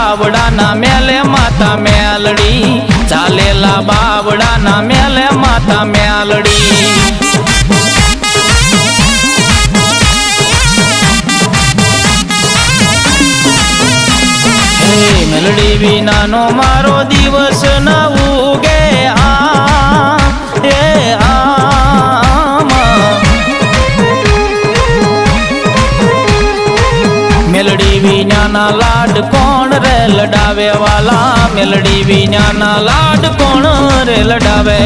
બાવડાના મેલે માતા મેલડી, ચાલેલા બાવડાના મેલે માતા મેલડી. મેલડી વિનાનો મારો દિવસ ન ઉગે મેલડી વિનાના લાડ કોણ રે લડાવે વાલા, મેલડી વિનાના લાડ કોણ રે લડાવે.